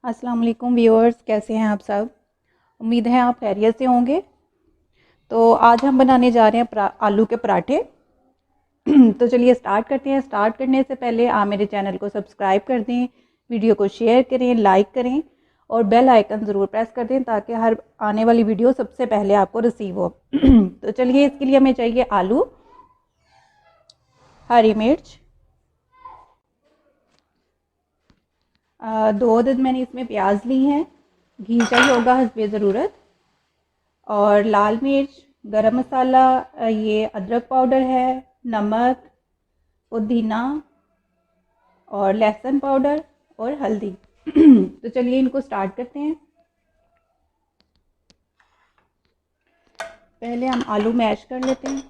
अस्सलाम वालेकुम व्यूअर्स, कैसे हैं आप सब। उम्मीद है आप खैरियत से होंगे। तो आज हम बनाने जा रहे हैं आलू के पराठे। तो चलिए स्टार्ट करते हैं। स्टार्ट करने से पहले आप मेरे चैनल को सब्सक्राइब कर दें, वीडियो को शेयर करें, लाइक करें और बेल आइकन ज़रूर प्रेस कर दें ताकि हर आने वाली वीडियो सबसे पहले आपको रिसीव हो। तो चलिए, इसके लिए हमें चाहिए आलू, हरी मिर्च, 2 अदद मैंने इसमें प्याज ली हैं, घी चाहिए होगा हस्बे ज़रूरत, और लाल मिर्च, गरम मसाला, ये अदरक पाउडर है, नमक, पुदीना और लहसुन पाउडर और हल्दी। तो चलिए इनको स्टार्ट करते हैं। पहले हम आलू मैश कर लेते हैं।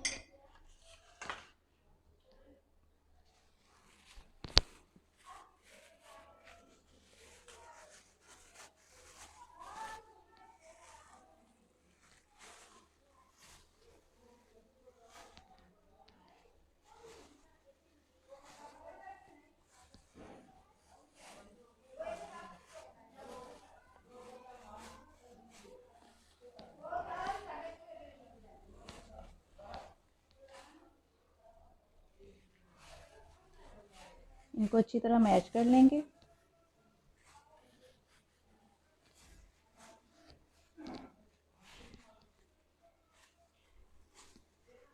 इनको अच्छी तरह मैश कर लेंगे।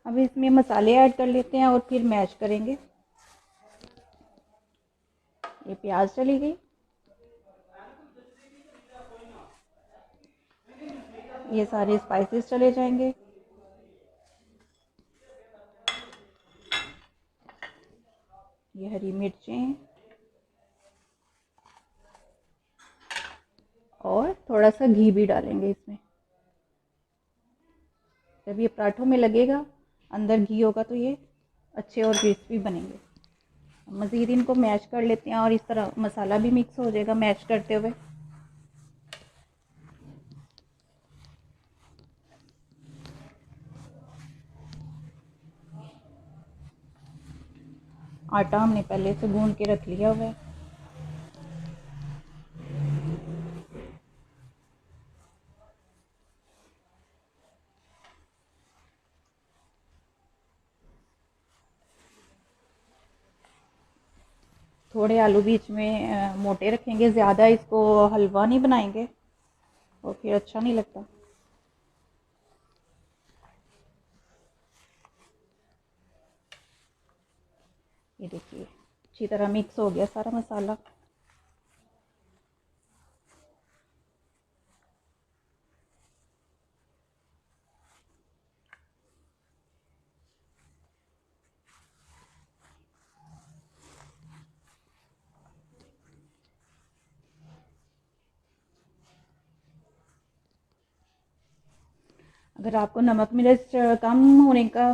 अब इसमें मसाले ऐड कर लेते हैं और फिर मैश करेंगे। ये प्याज चली गई, ये सारे स्पाइसेस चले जाएंगे। ये हरी मिर्चें और थोड़ा सा घी भी डालेंगे इसमें। जब ये पराठों में लगेगा, अंदर घी होगा तो ये अच्छे और क्रिस्पी बनेंगे। मज़ीद इनको मैश कर लेते हैं और इस तरह मसाला भी मिक्स हो जाएगा मैश करते हुए। आटा हमने पहले से गूंद के रख लिया हुआ है। थोड़े आलू बीच में मोटे रखेंगे, ज़्यादा इसको हलवा नहीं बनाएंगे और फिर अच्छा नहीं लगता। ये देखिए अच्छी तरह मिक्स हो गया सारा मसाला। अगर आपको नमक मिर्च कम होने का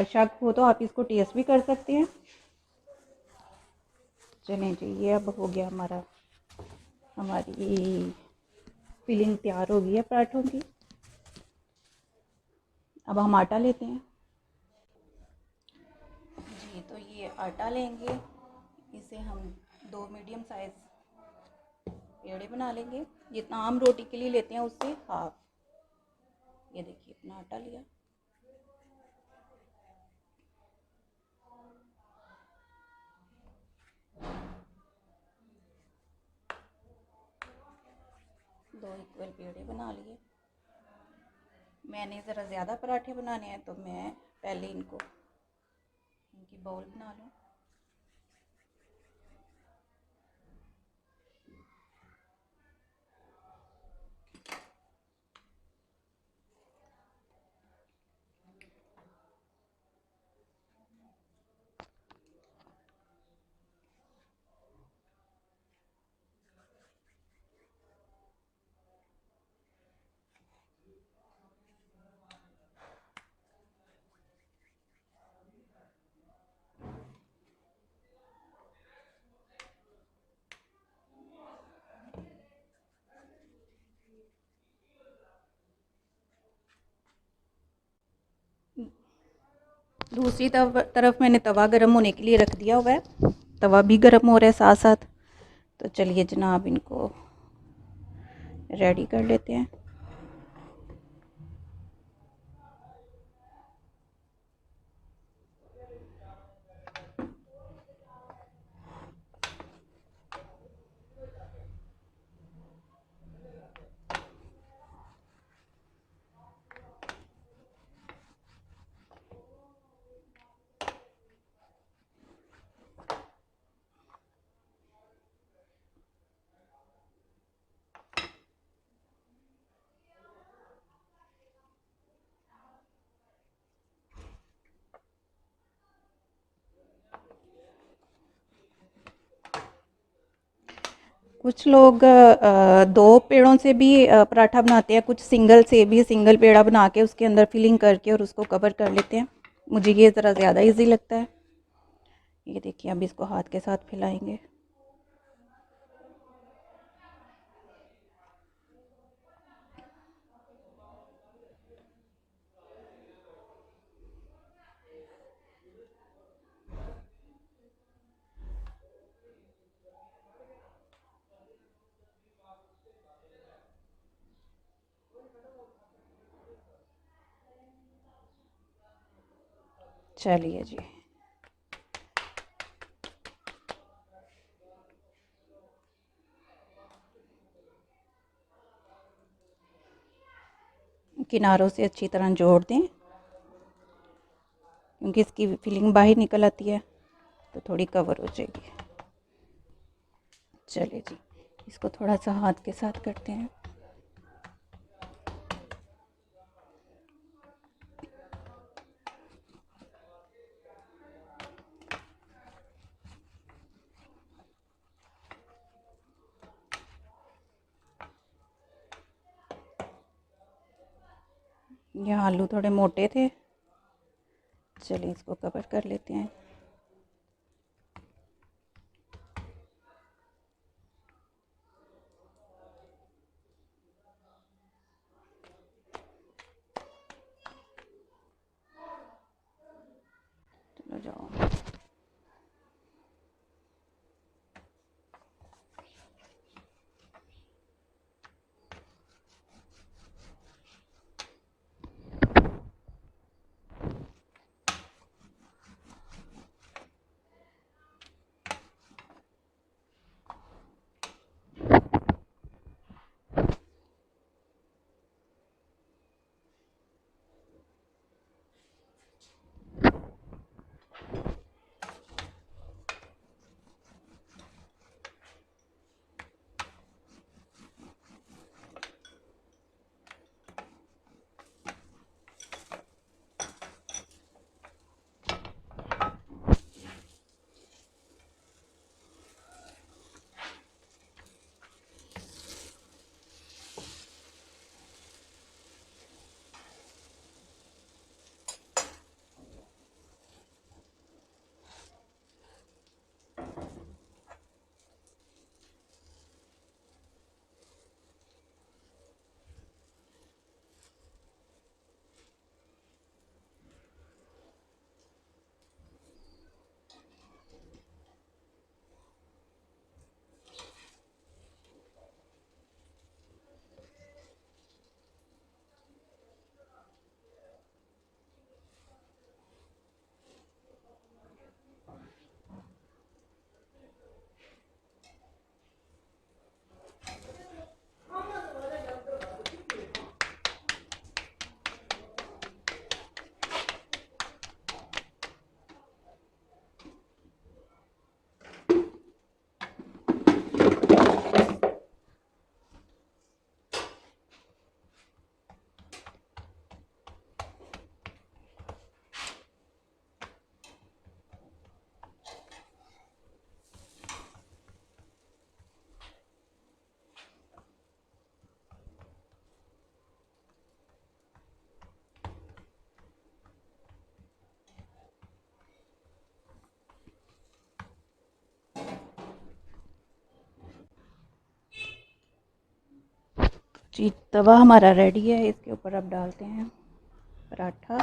शक हो तो आप इसको टेस्ट भी कर सकते हैं। चलें जी, ये अब हो गया हमारी फिलिंग तैयार हो गई है पराठों की। अब हम आटा लेते हैं जी। तो ये आटा लेंगे, इसे हम 2 मीडियम साइज़ पेड़े बना लेंगे। जितना आम रोटी के लिए लेते हैं उससे हाफ। ये देखिए इतना आटा लिया। दो इक्वल पेड़े बना लिए। मैंने ज़रा ज़्यादा पराठे बनाने हैं तो मैं पहले इनकी बाउल बना लूँ। दूसरी तरफ मैंने तवा गर्म होने के लिए रख दिया हुआ है। तवा भी गर्म हो रहा है साथ साथ। तो चलिए जनाब, इनको रेडी कर लेते हैं। कुछ लोग दो पेड़ों से भी पराठा बनाते हैं, कुछ सिंगल से भी सिंगल पेड़ा बना के उसके अंदर फिलिंग करके और उसको कवर कर लेते हैं। मुझे ये ज़रा ज़्यादा इजी लगता है। ये देखिए, अब इसको हाथ के साथ फैलाएंगे। चलिए जी, किनारों से अच्छी तरह जोड़ दें, क्योंकि इसकी फिलिंग बाहर निकल आती है तो थोड़ी कवर हो जाएगी। चलिए जी, इसको थोड़ा सा हाथ के साथ करते हैं। ये आलू थोड़े मोटे थे, चलिए इसको कवर कर लेते हैं। चलो जाओ। जी, तवा हमारा रेडी है, इसके ऊपर अब डालते हैं पराठा।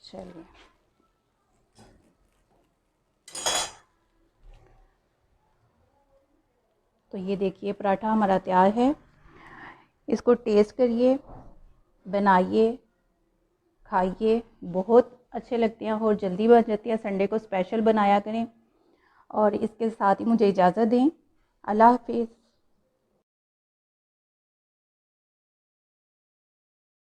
चलिए, तो ये देखिए पराठा हमारा तैयार है। इसको टेस्ट करिए, बनाइए, खाइए, बहुत अच्छे लगते हैं और जल्दी बन जाती है। संडे को स्पेशल बनाया करें। और इसके साथ ही मुझे इजाज़त दें। अल्लाह हाफिज़।